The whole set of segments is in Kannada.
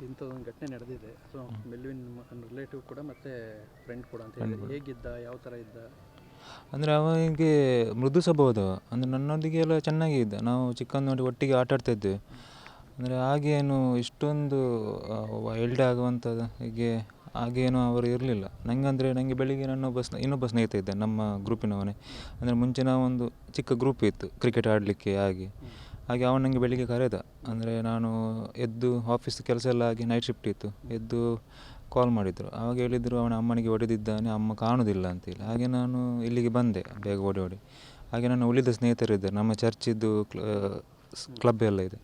ಇಂಥದ್ದೊಂದು ಘಟನೆ ನಡೆದಿದೆ. ಸೊ ಮೆಲ್ವಿನ್ ರಿಲೇಟಿವ್ ಕೂಡ ಮತ್ತು ಫ್ರೆಂಡ್ ಕೂಡ ಅಂತ ಹೇಳಿ ಹೇಗಿದ್ದ, ಯಾವ ಥರ ಇದ್ದ? ಅಂದರೆ ಅವನಿಗೆ ಮೃದು ಸ್ವಭಾವದವ, ಅಂದರೆ ನನ್ನೊಂದಿಗೆ ಎಲ್ಲ ಚೆನ್ನಾಗೇ ಇದ್ದ. ನಾವು ಚಿಕ್ಕಂದು ಒಟ್ಟಿಗೆ ಆಟ ಆಡ್ತಾಯಿದ್ವಿ. ಅಂದರೆ ಹಾಗೇನು ಇಷ್ಟೊಂದು ವೈಲ್ಡ್ ಆಗುವಂಥದ್ದು ಹೀಗೆ ಹಾಗೇನು ಅವರು ಇರಲಿಲ್ಲ. ನನಗೆ ಬೆಳಿಗ್ಗೆ ಇನ್ನೊಬ್ಬ ಸ್ನೇಹಿತ ಇದ್ದ ನಮ್ಮ ಗ್ರೂಪಿನವನೇ. ಅಂದರೆ ಮುಂಚೆ ನಾವೊಂದು ಚಿಕ್ಕ ಗ್ರೂಪ್ ಇತ್ತು ಕ್ರಿಕೆಟ್ ಆಡಲಿಕ್ಕೆ. ಹಾಗೆ ಅವನು ನನಗೆ ಬೆಳಿಗ್ಗೆ ಕರೆದ. ಅಂದರೆ ನಾನು ಎದ್ದು ಆಫೀಸ್ ಕೆಲಸ ಎಲ್ಲ ಆಗಿ ನೈಟ್ ಶಿಫ್ಟ್ ಇತ್ತು, ಎದ್ದು ಕಾಲ್ ಮಾಡಿದರು. ಆವಾಗ ಹೇಳಿದರು ಅವನ ಅಮ್ಮನಿಗೆ ಹೊಡೆದಿದ್ದಾನೆ, ಅಮ್ಮ ಕಾಣುವುದಿಲ್ಲ ಅಂತೇಳಿ. ಹಾಗೆ ನಾನು ಇಲ್ಲಿಗೆ ಬಂದೆ ಬೇಗ ಓಡಿ. ಹಾಗೆ ನನ್ನ ಉಳಿದ ಸ್ನೇಹಿತರಿದ್ದರು, ನಮ್ಮ ಚರ್ಚಿದ್ದು ಕ್ಲಬ್ ಎಲ್ಲ ಇದೆ.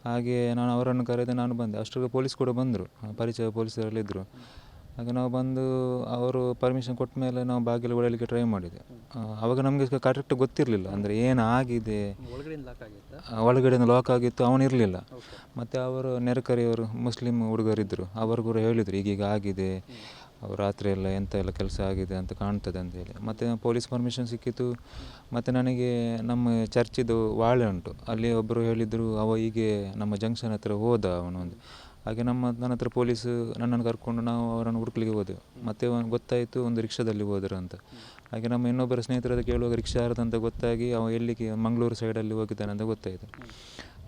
ಹಾಗೆ ನಾನು ಅವರನ್ನು ಕರೆದು ನಾನು ಬಂದೆ. ಅಷ್ಟರಲ್ಲಿ ಪೊಲೀಸ್ ಕೂಡ ಬಂದರು, ಪರಿಚಯ ಪೊಲೀಸರಲ್ಲಿದ್ದರು. ಹಾಗೆ ನಾವು ಬಂದು ಅವರು ಪರ್ಮಿಷನ್ ಕೊಟ್ಟ ಮೇಲೆ ನಾವು ಬಾಗಿಲು ಹೊಡೆಯಲಿಕ್ಕೆ ಟ್ರೈ ಮಾಡಿದೆ. ಆವಾಗ ನಮಗೆ ಕರೆಕ್ಟ್ ಗೊತ್ತಿರಲಿಲ್ಲ ಅಂದರೆ ಏನು ಆಗಿದೆ. ಒಳಗಡೆಯಿಂದ ಲಾಕ್ ಆಗಿತ್ತು, ಅವನಿರಲಿಲ್ಲ. ಮತ್ತು ಅವರು ನೆರೆಕರೆಯವರು ಮುಸ್ಲಿಂ ಹುಡುಗರಿದ್ದರು, ಅವರು ಕೂಡ ಹೇಳಿದರು ಈಗೀಗ ಆಗಿದೆ, ರಾತ್ರಿ ಎಲ್ಲ ಎಂಥ ಎಲ್ಲ ಕೆಲಸ ಆಗಿದೆ ಅಂತ ಕಾಣ್ತದೆ ಅಂತೇಳಿ. ಮತ್ತು ಪೊಲೀಸ್ ಪರ್ಮಿಷನ್ ಸಿಕ್ಕಿತು. ಮತ್ತು ನನಗೆ ನಮ್ಮ ಚರ್ಚಿದು ವಾಳೆ ಉಂಟು, ಅಲ್ಲಿ ಒಬ್ಬರು ಹೇಳಿದರು ಅವ ಹೀಗೆ ನಮ್ಮ ಜಂಕ್ಷನ್ ಹತ್ರ ಹೋದ ಅವನೊಂದು. ಹಾಗೆ ನನ್ನ ಹತ್ರ ಪೊಲೀಸು ನನ್ನನ್ನು ಕರ್ಕೊಂಡು ನಾವು ಅವರನ್ನು ಹುಡುಕ್ಲಿಕ್ಕೆ ಹೋದೆವು. ಮತ್ತು ಗೊತ್ತಾಯಿತು ಒಂದು ರಿಕ್ಷಾದಲ್ಲಿ ಹೋದರು ಅಂತ. ಹಾಗೆ ನಮ್ಮ ಇನ್ನೊಬ್ಬರ ಸ್ನೇಹಿತರದ್ದು ಕೇಳುವಾಗ ರಿಕ್ಷಾ ಯಾರದಂತ ಗೊತ್ತಾಗಿ ಅವ ಎಲ್ಲಿಗೆ ಮಂಗಳೂರು ಸೈಡಲ್ಲಿ ಹೋಗಿದ್ದಾನೆ ಅಂತ ಗೊತ್ತಾಯಿತು.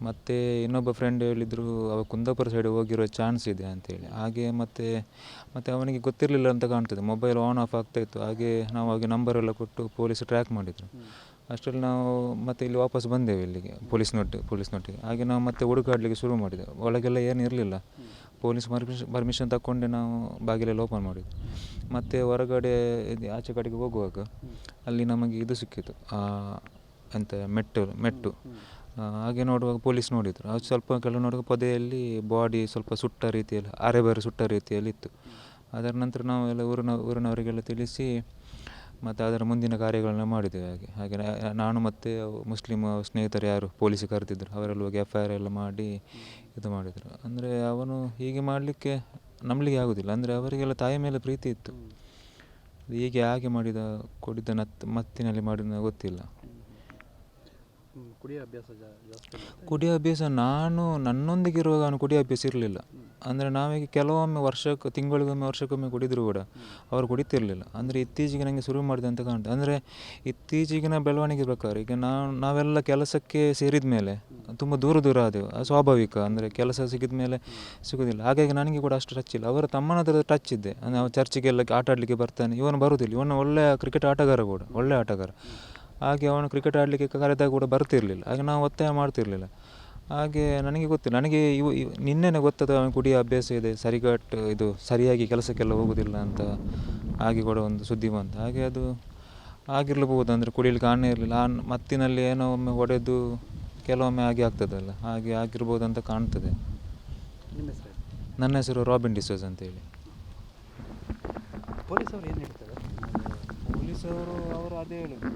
ಮತ್ತು ಇನ್ನೊಬ್ಬ ಫ್ರೆಂಡ್ ಹೇಳಿದರು ಅವ ಕುಂದಾಪುರ ಸೈಡ್ ಹೋಗಿರೋ ಚಾನ್ಸ್ ಇದೆ ಅಂತೇಳಿ. ಹಾಗೆ ಮತ್ತು ಅವನಿಗೆ ಗೊತ್ತಿರಲಿಲ್ಲ ಅಂತ ಕಾಣ್ತದೆ, ಮೊಬೈಲ್ ಆನ್ ಆಫ್ ಆಗ್ತಾಯಿತ್ತು. ಹಾಗೆ ನಾವು ಹಾಗೆ ನಂಬರೆಲ್ಲ ಕೊಟ್ಟು ಪೊಲೀಸ್ ಟ್ರ್ಯಾಕ್ ಮಾಡಿದರು. ಅಷ್ಟರಲ್ಲಿ ನಾವು ಮತ್ತೆ ಇಲ್ಲಿ ವಾಪಸ್ ಬಂದೆವು ಇಲ್ಲಿಗೆ ಪೊಲೀಸ್ನೊಟ್ಟಿಗೆ. ಹಾಗೆ ನಾವು ಮತ್ತೆ ಹುಡುಕಾಡಲಿಕ್ಕೆ ಶುರು ಮಾಡಿದೆವು. ಒಳಗೆಲ್ಲ ಏನು ಇರಲಿಲ್ಲ. ಪೊಲೀಸ್ ಪರ್ಮಿಷನ್ ತಗೊಂಡೆ ನಾವು ಬಾಗಿಲೆಲ್ಲ ಓಪನ್ ಮಾಡಿದ್ವಿ. ಮತ್ತು ಹೊರಗಡೆ ಆಚೆ ಕಡೆಗೆ ಹೋಗುವಾಗ ಅಲ್ಲಿ ನಮಗೆ ಇದು ಸಿಕ್ಕಿತು, ಎಂತ ಮೆಟ್ಟು. ಹಾಗೆ ನೋಡುವಾಗ ಪೊಲೀಸ್ ನೋಡಿದರು. ಅದು ಸ್ವಲ್ಪ ಕೆಲವು ನೋಡುವಾಗ ಪೊದೆಯಲ್ಲಿ ಬಾಡಿ ಸ್ವಲ್ಪ ಸುಟ್ಟ ರೀತಿಯಲ್ಲಿ, ಅರೆಬರೆ ಸುಟ್ಟ ರೀತಿಯಲ್ಲಿ ಇತ್ತು. ಅದರ ನಂತರ ನಾವು ಎಲ್ಲ ಊರಿನವರಿಗೆಲ್ಲ ತಿಳಿಸಿ ಮತ್ತು ಅದರ ಮುಂದಿನ ಕಾರ್ಯಗಳನ್ನ ಮಾಡಿದ್ದೇವೆ. ಹಾಗೆ ನಾನು ಮತ್ತು ಮುಸ್ಲಿಮ್ ಸ್ನೇಹಿತರು ಯಾರು ಪೊಲೀಸಿಗೆ ಕರೆದಿದ್ದರು ಅವರೆಲ್ಲ ಹೋಗಿ FIR ಎಲ್ಲ ಮಾಡಿ ಇದು ಮಾಡಿದರು. ಅಂದರೆ ಅವನು ಹೀಗೆ ಮಾಡಲಿಕ್ಕೆ ನಂಬಲಿಕ್ಕೆ ಆಗೋದಿಲ್ಲ. ಅಂದರೆ ಅವರಿಗೆಲ್ಲ ತಾಯಿ ಮೇಲೆ ಪ್ರೀತಿ ಇತ್ತು. ಹೀಗೆ ಹಾಗೆ ಕುಡಿದ ಮತ್ತಿನಲ್ಲಿ ಮಾಡಿದ ಗೊತ್ತಿಲ್ಲ. ಕುಡಿಯೋ ಅಭ್ಯಾಸ ನನ್ನೊಂದಿಗಿರುವಾಗ ಅವನು ಕುಡಿಯೋ ಅಭ್ಯಾಸ ಇರಲಿಲ್ಲ. ಅಂದರೆ ನಾವೀಗ ಕೆಲವೊಮ್ಮೆ ವರ್ಷಕ್ಕೊಮ್ಮೆ ಕುಡಿದರೂ ಕೂಡ ಅವರು ಕುಡಿತಿರಲಿಲ್ಲ. ಅಂದರೆ ಇತ್ತೀಚೆಗೆ ನನಗೆ ಶುರು ಮಾಡಿದೆ ಅಂತ ಕಾಣ್ತದೆ. ಅಂದರೆ ಇತ್ತೀಚೆಗಿನ ಬೆಳವಣಿಗೆ ಪ್ರಕಾರ ಈಗ ನಾವೆಲ್ಲ ಕೆಲಸಕ್ಕೆ ಸೇರಿದ ಮೇಲೆ ತುಂಬ ದೂರ ಆದೆವು, ಅದು ಸ್ವಾಭಾವಿಕ. ಅಂದರೆ ಕೆಲಸ ಸಿಕ್ಕಿದ ಮೇಲೆ ಸಿಗೋದಿಲ್ಲ. ಹಾಗಾಗಿ ನನಗೆ ಕೂಡ ಅಷ್ಟು ಟಚ್ ಇಲ್ಲ. ಅವರ ತಮ್ಮನ ಹತ್ರ ಟಚ್ ಇದ್ದೆ. ನಾವು ಚರ್ಚಿಗೆಲ್ಲ ಆಟ ಆಡಲಿಕ್ಕೆ ಬರ್ತಾನೆ, ಇವನು ಬರುವುದಿಲ್ಲ. ಇವನು ಒಳ್ಳೆಯ ಕ್ರಿಕೆಟ್ ಆಟಗಾರ ಕೂಡ, ಒಳ್ಳೆಯ ಆಟಗಾರ. ಹಾಗೆ ಅವನು ಕ್ರಿಕೆಟ್ ಆಡಲಿಕ್ಕೆ ಕರೆದಾಗ ಕೂಡ ಬರ್ತಿರಲಿಲ್ಲ. ಹಾಗೆ ನಾವು ಒತ್ತಾಯ ಮಾಡ್ತಿರಲಿಲ್ಲ. ಹಾಗೆ ನನಗೆ ಗೊತ್ತಿಲ್ಲ, ನನಗೆ ನಿನ್ನೆನೇ ಗೊತ್ತದ ಅವನು ಕುಡಿಯೋ ಅಭ್ಯಾಸ ಇದೆ, ಇದು ಸರಿಯಾಗಿ ಕೆಲಸಕ್ಕೆಲ್ಲ ಹೋಗೋದಿಲ್ಲ ಅಂತ. ಹಾಗೆ ಕೂಡ ಒಂದು ಸುದ್ದಿ ಬಂತು. ಹಾಗೆ ಅದು ಆಗಿರ್ಲಬಹುದು, ಅಂದರೆ ಕುಡಿಯಲಿಕ್ಕೆ ಕಾರಣ ಇರಲಿಲ್ಲ. ಮತ್ತಿನಲ್ಲಿ ಏನೋ ಒಮ್ಮೆ ಹೊಡೆದು ಕೆಲವೊಮ್ಮೆ ಹಾಗೆ ಆಗ್ತದಲ್ಲ, ಹಾಗೆ ಆಗಿರ್ಬೋದು ಅಂತ ಕಾಣ್ತದೆ. ನನ್ನ ಹೆಸರು ರಾಬಿನ್ ಡಿಸೋಜ್ ಅಂತೇಳಿ. ಪೊಲೀಸವರು ಏನು ಹೇಳ್ತಾರೆ? ಪೊಲೀಸವರು ಅದೇ ಹೇಳಿದ್ರು,